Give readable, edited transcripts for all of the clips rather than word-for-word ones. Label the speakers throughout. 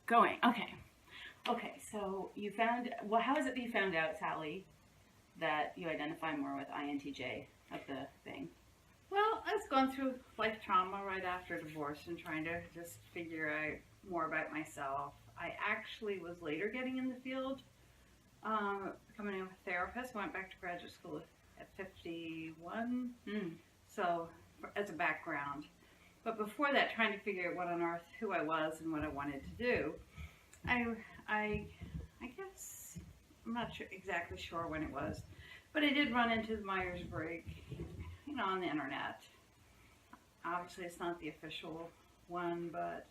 Speaker 1: Going. Okay. Okay. So you found. Well, how is it that you found out, Sallie, that you identify more with INTJ of the thing?
Speaker 2: Well, I was going through life trauma right after divorce and trying to just figure out more about myself. I actually was later getting in the field, becoming a therapist. Went back to graduate school at 51. So, as a background. But before that, trying to figure out what on earth, who I was and what I wanted to do, I guess, I'm not exactly sure when it was, but I did run into the Myers-Briggs, on the internet. Obviously, it's not the official one, but,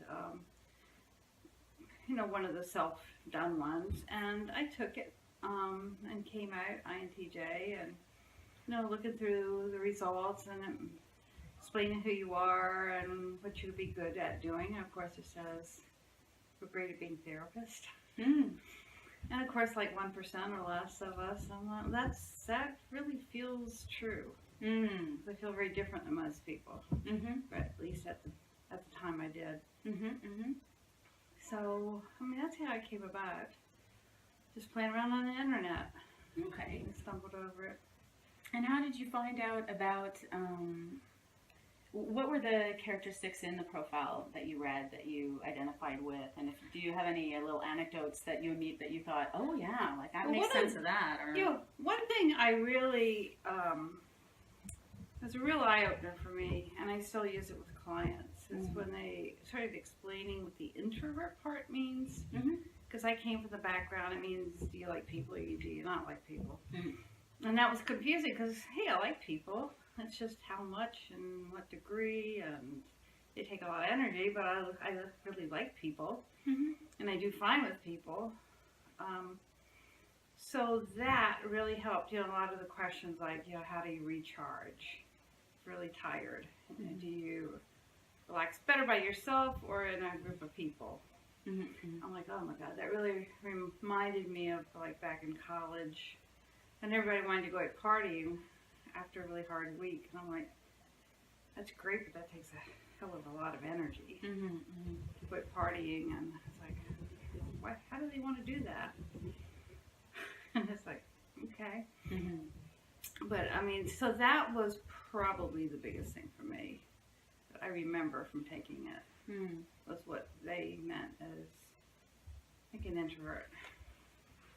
Speaker 2: one of the self-done ones. And I took it and came out INTJ and, looking through the results and explaining who you are and what you would be good at doing. And of course, it says we're great at being therapists. And of course, like 1% or less of us, that really feels true. I feel very different than most people, but at least at the time I did. So, that's how I came about. Just playing around on the internet.
Speaker 1: Okay.
Speaker 2: And stumbled over it.
Speaker 1: And how did you find out about? What were the characteristics in the profile that you read that you identified with? And do you have any little anecdotes that you meet that you thought, oh yeah, like that makes sense of that? Or
Speaker 2: one thing I really was a real eye opener for me, and I still use it with clients, is when they started explaining what the introvert part means. Because I came from the background, it means do you like people or do you not like people? And that was confusing because, hey, I like people. It's just how much and what degree, and they take a lot of energy, but I really like people, and I do fine with people. So that really helped, a lot of the questions like, how do you recharge? Really tired. Do you relax better by yourself or in a group of people? I'm like, oh my God, that really reminded me of like back in college, and everybody wanted to go out partying after a really hard week, and I'm like, that's great, but that takes a hell of a lot of energy to quit partying. And it's like, how do they want to do that? And it's like, okay. But so that was probably the biggest thing for me that I remember from taking it, was what they meant as like an introvert.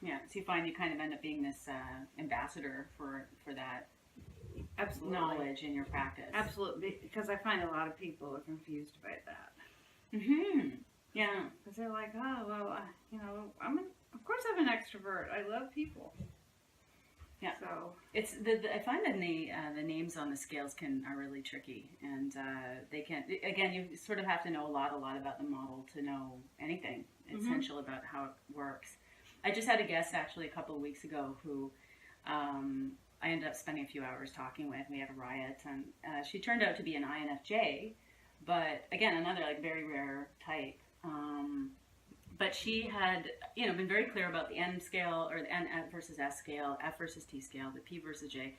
Speaker 1: Yeah, so you find you kind of end up being this ambassador for that
Speaker 2: Absolutely.
Speaker 1: knowledge in your practice.
Speaker 2: Absolutely, because I find a lot of people are confused about that.
Speaker 1: Yeah.
Speaker 2: Because they're like, oh, well, of course I'm an extrovert. I love people.
Speaker 1: Yeah.
Speaker 2: So
Speaker 1: it's I find that the names on the scales are really tricky, and they can, again, you sort of have to know a lot about the model to know anything essential about how it works. I just had a guest actually a couple of weeks ago who I ended up spending a few hours talking with. We had a riot, and she turned out to be an INFJ, but again, another like very rare type. But she had, been very clear about the N scale, or the N versus S scale, F versus T scale, the P versus J.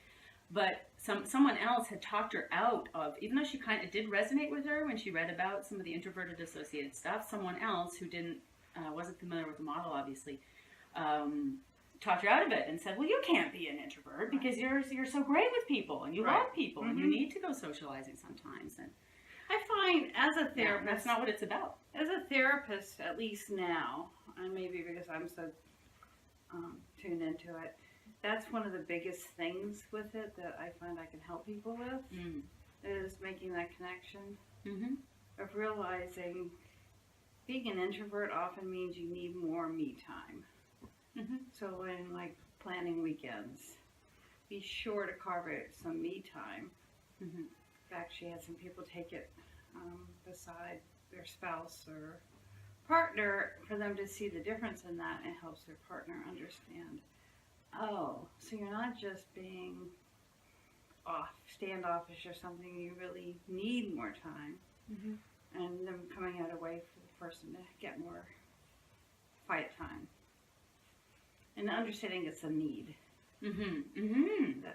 Speaker 1: But someone else had talked her out of, even though she kind of did resonate with her when she read about some of the introverted associated stuff, someone else who wasn't familiar with the model, obviously, talked her out of it and said, well, you can't be an introvert because you're so great with people and you love people and you need to go socializing sometimes. And
Speaker 2: I find as a therapist,
Speaker 1: that's not what it's about.
Speaker 2: As a therapist, at least now, and maybe because I'm so tuned into it, that's one of the biggest things with it that I find I can help people with, is making that connection of realizing being an introvert often means you need more me time. So when like planning weekends, be sure to carve out some me time. In fact, she had some people take it beside their spouse or partner for them to see the difference in that, and it helps their partner understand, oh, so you're not just being standoffish or something, you really need more time. And them coming out a way for the person to get more quiet time. And understanding it's a need.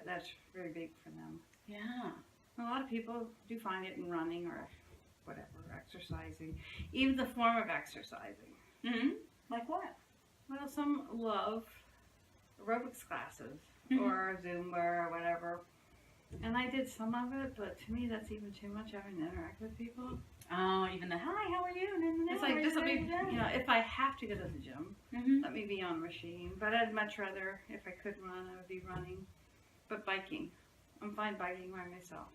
Speaker 2: That's very big for them.
Speaker 1: Yeah.
Speaker 2: A lot of people do find it in running or whatever, exercising. Even the form of exercising.
Speaker 1: Mm-hmm. Like what?
Speaker 2: Well, some love aerobics classes or Zumba or whatever. And I did some of it, but to me that's even too much having to interact with people.
Speaker 1: Oh, even the hi, how are you? And
Speaker 2: It's like, this will be, if I have to go to the gym, let me be on a machine. But I'd much rather, if I could run, I would be running. But biking, I'm fine biking by myself.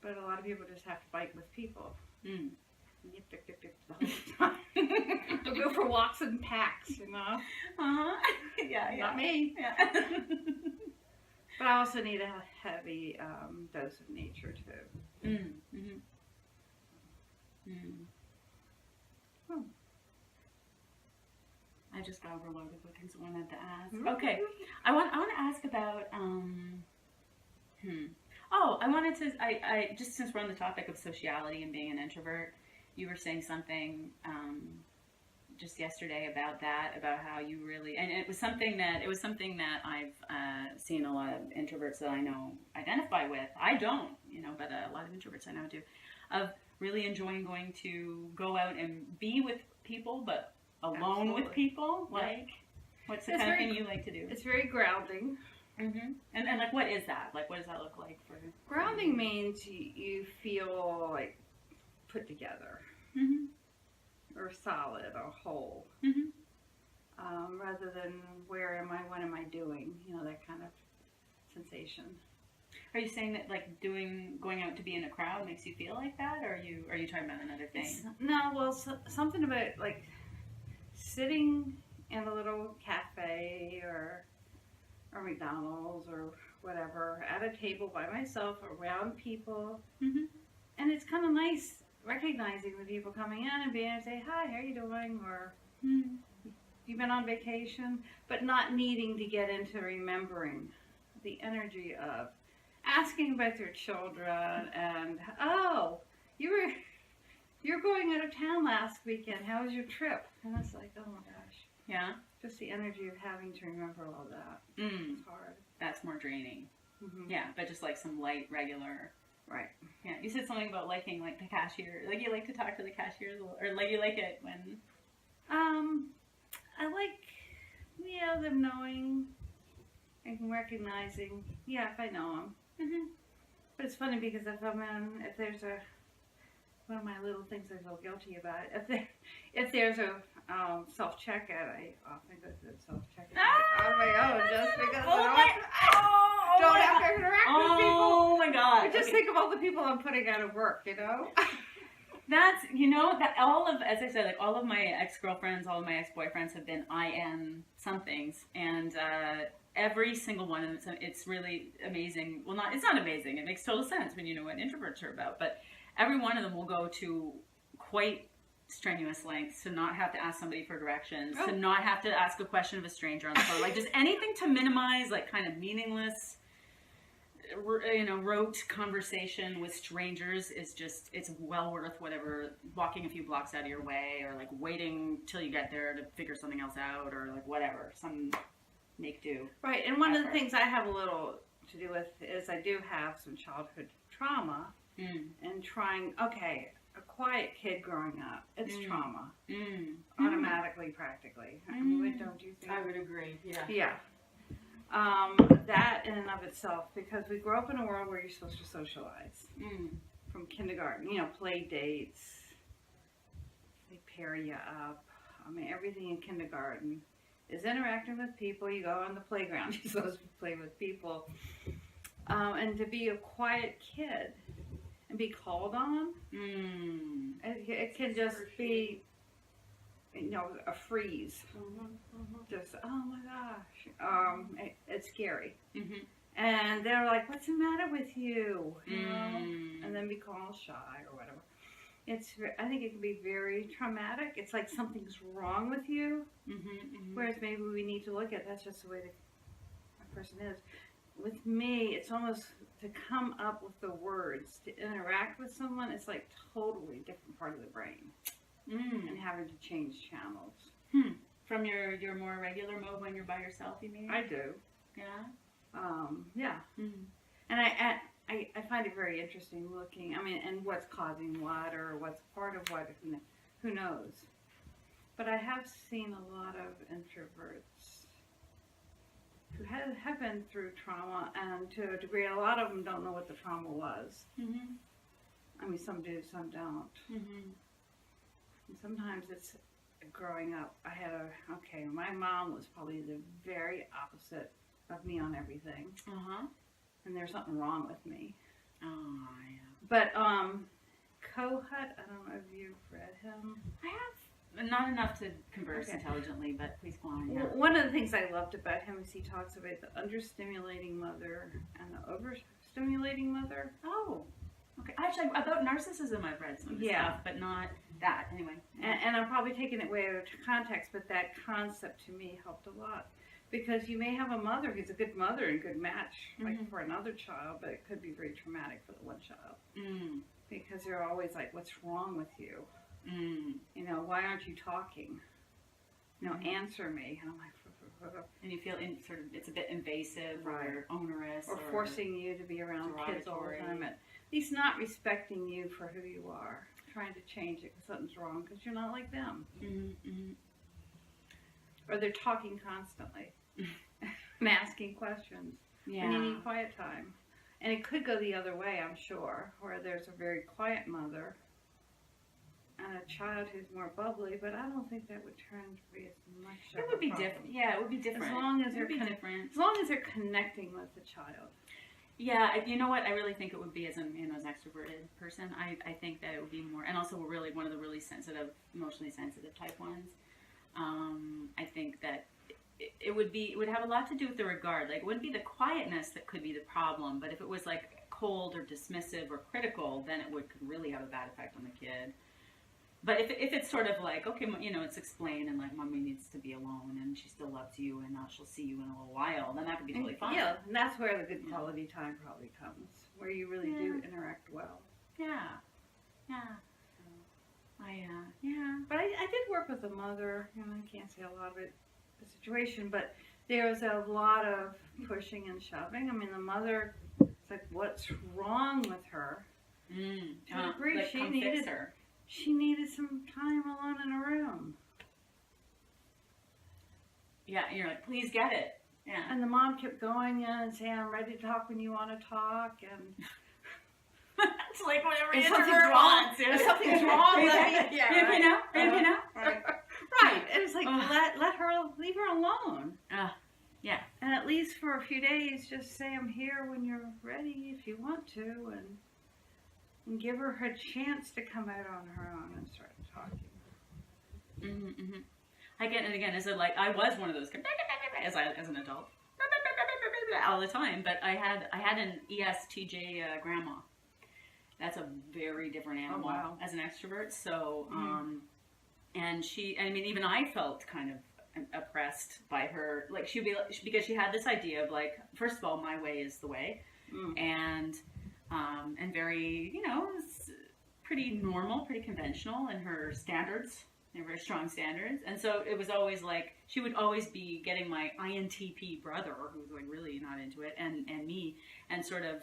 Speaker 2: But a lot of people just have to bike with people. Yip, yip, yip, yip, the whole time. They'll go for walks in packs,
Speaker 1: Yeah.
Speaker 2: Not me.
Speaker 1: Yeah.
Speaker 2: But I also need a heavy dose of nature too.
Speaker 1: I just got overloaded with things I wanted to ask. Okay, I want to ask about Oh, I wanted to. I just, since we're on the topic of sociality and being an introvert, you were saying something just yesterday about that, about how you really, and it was something that I've seen a lot of introverts that I know identify with. I don't, but a lot of introverts I know do, of really enjoying go out and be with people, but alone with people. Like, what's the kind of thing you like to do?
Speaker 2: It's very grounding.
Speaker 1: And like, what is that? Like, what does that look like for you?
Speaker 2: Grounding means you feel like put together. Or solid or whole, rather than where am I, what am I doing, that kind of sensation.
Speaker 1: Are you saying that like going out to be in a crowd makes you feel like that, or are you talking about another thing?
Speaker 2: Something about like sitting in a little cafe or McDonald's or whatever at a table by myself around people, and it's kind of nice. Recognizing the people coming in and being able to say, hi, how are you doing? Or, you've been on vacation? But not needing to get into remembering the energy of asking about their children and, oh, you're going out of town last weekend. How was your trip? And it's like, oh my gosh.
Speaker 1: Yeah?
Speaker 2: Just the energy of having to remember all that. It's hard.
Speaker 1: That's more draining. Yeah, but just like some light, regular...
Speaker 2: Right.
Speaker 1: Yeah, you said something about liking like the cashier. Like you like to talk to the cashiers, or like you like it when.
Speaker 2: I like, them knowing and recognizing. Yeah, if I know them. But it's funny because if there's one of my little things I feel guilty about. If there's a self checkout, I often go to the self checkout on my own just because I don't have to interact with people.
Speaker 1: Oh my god!
Speaker 2: I just think of all the people I'm putting out of work,
Speaker 1: That's, that as I said, like all of my ex-girlfriends, all of my ex-boyfriends have been IN somethings, and every single one of them, it's really amazing. Well, it's not amazing. It makes total sense when you know what introverts are about, but every one of them will go to quite strenuous lengths to not have to ask somebody for directions, to not have to ask a question of a stranger on the phone, like just anything to minimize like kind of meaningless, rote conversation with strangers is just, it's well worth whatever, walking a few blocks out of your way, or like waiting till you get there to figure something else out, or like whatever, some make do.
Speaker 2: Right, and one of the things I have a little to do with is I do have some childhood trauma, and trying, a quiet kid growing up, it's trauma. Automatically, practically. I mean, don't you think?
Speaker 1: I would agree, yeah.
Speaker 2: Yeah. That in and of itself, because we grow up in a world where you're supposed to socialize. From kindergarten, play dates, they pair you up. I mean, everything in kindergarten is interacting with people. You go on the playground, you're supposed to play with people. And to be a quiet kid and be called on, it can just be, a freeze. Just, oh my gosh. It's scary. And they're like, what's the matter with you? And then be called shy or whatever. I think it can be very traumatic. It's like something's wrong with you. Whereas maybe we need to look at, that's just the way a person is. With me, it's almost to come up with the words, to interact with someone, it's like totally different part of the brain. And having to change channels.
Speaker 1: From your more regular mode when you're by yourself, you mean?
Speaker 2: I do.
Speaker 1: Yeah?
Speaker 2: Yeah. And I find it very interesting looking, and what's causing what, or what's part of what, who knows. But I have seen a lot of introverts who have been through trauma, and to a degree, a lot of them don't know what the trauma was.
Speaker 1: Mm-hmm.
Speaker 2: I mean, some do, some don't.
Speaker 1: Mm-hmm.
Speaker 2: And sometimes it's growing up. My mom was probably the very opposite of me on everything.
Speaker 1: Uh-huh.
Speaker 2: And there's something wrong with me.
Speaker 1: Oh, yeah.
Speaker 2: But, Kohut, I don't know if you've read him.
Speaker 1: I have not enough to converse
Speaker 2: Okay.
Speaker 1: intelligently, but please go on. Yeah.
Speaker 2: Well, one of the things I loved about him is he talks about the understimulating mother and the overstimulating mother.
Speaker 1: Oh, okay. Actually, about narcissism, I've read some of the stuff, but not that. Anyway.
Speaker 2: And I'm probably taking it way out of context, but that concept to me helped a lot. Because you may have a mother who's a good mother and good match, like for another child, but it could be very traumatic for the one child.
Speaker 1: Mm.
Speaker 2: Because they're always like, what's wrong with you?
Speaker 1: Mm.
Speaker 2: You know, why aren't you talking? You know, answer me. And I'm like,
Speaker 1: And you feel it's a bit invasive or onerous.
Speaker 2: or forcing you to be around kids all the time. At least not respecting you for who you are. Trying to change it because something's wrong because you're not like them.
Speaker 1: Mm-hmm. Mm-hmm.
Speaker 2: Or they're talking constantly and asking questions.
Speaker 1: Yeah.
Speaker 2: When you need quiet time. And it could go the other way, I'm sure, where there's a very quiet mother and a child who's more bubbly, but I don't think that would turn to be as much of
Speaker 1: It would
Speaker 2: a
Speaker 1: be
Speaker 2: problem.
Speaker 1: different. Yeah, it would be different.
Speaker 2: As long as
Speaker 1: it would be
Speaker 2: they're
Speaker 1: different.
Speaker 2: As long as they're connecting with the child.
Speaker 1: Yeah, you know what? I really think it would be as an extroverted person. I think that it would be more, and also really one of the really sensitive, emotionally sensitive type ones. I think that it would have a lot to do with the regard. Like, it wouldn't be the quietness that could be the problem, but if it was like cold or dismissive or critical, then it could really have a bad effect on the kid. But if it's sort of like, okay, you know, it's explained and like, mommy needs to be alone and she still loves you and now she'll see you in a little while, then that could be totally fine.
Speaker 2: Yeah, and that's where the good quality time probably comes, where you really do interact well.
Speaker 1: Yeah. Yeah.
Speaker 2: But I did work with a mother, and I can't say a lot of the situation, but there was a lot of pushing and shoving. I mean, the mother, it's like, what's wrong with her? To a degree,
Speaker 1: like, fix her.
Speaker 2: She needed some time alone in a room.
Speaker 1: Yeah, you're like, please get it. Yeah.
Speaker 2: And the mom kept going in and saying, I'm ready to talk when you want to talk, and
Speaker 1: it's like whatever
Speaker 2: if
Speaker 1: introvert
Speaker 2: something's wrong,
Speaker 1: wants.
Speaker 2: if something's wrong,
Speaker 1: You know?
Speaker 2: Right. And it's like, leave her alone.
Speaker 1: Yeah.
Speaker 2: And at least for a few days, just say, I'm here when you're ready, if you want to, and give her her chance to come out on her own and start talking.
Speaker 1: Mm-hmm, mm-hmm. Again, I was one of those as an adult all the time, but I had an ESTJ grandma. That's a very different animal as an extrovert. So, and even I felt kind of oppressed by her. Like, she'd be, because she had this idea of like, first of all, my way is the way, and very, you know, pretty normal, pretty conventional in her standards. They're very strong standards. And so it was always like, she would always be getting my INTP brother, who was like really not into it, and me, and sort of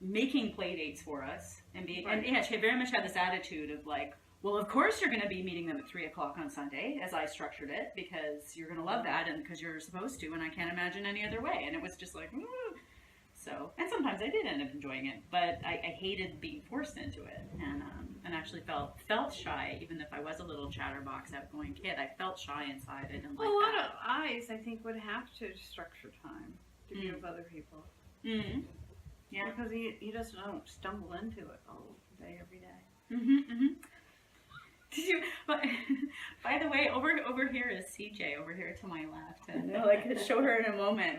Speaker 1: making play dates for us. And she very much had this attitude of like, well, of course you're going to be meeting them at 3 o'clock on Sunday, as I structured it, because you're going to love that, and because you're supposed to, and I can't imagine any other way. And it was just like, So, and sometimes I did end up enjoying it, but I hated being forced into it, and actually felt shy, even if I was a little chatterbox, outgoing kid. I felt shy inside. I didn't like
Speaker 2: a lot
Speaker 1: that.
Speaker 2: of eyes, I think, would have to structure time to be with other people.
Speaker 1: Mm-hmm. Yeah.
Speaker 2: Because you just don't stumble into it all day, every day.
Speaker 1: Mm-hmm. Mm-hmm. But by the way, over here is CJ, over here to my left, and I could show her in a moment.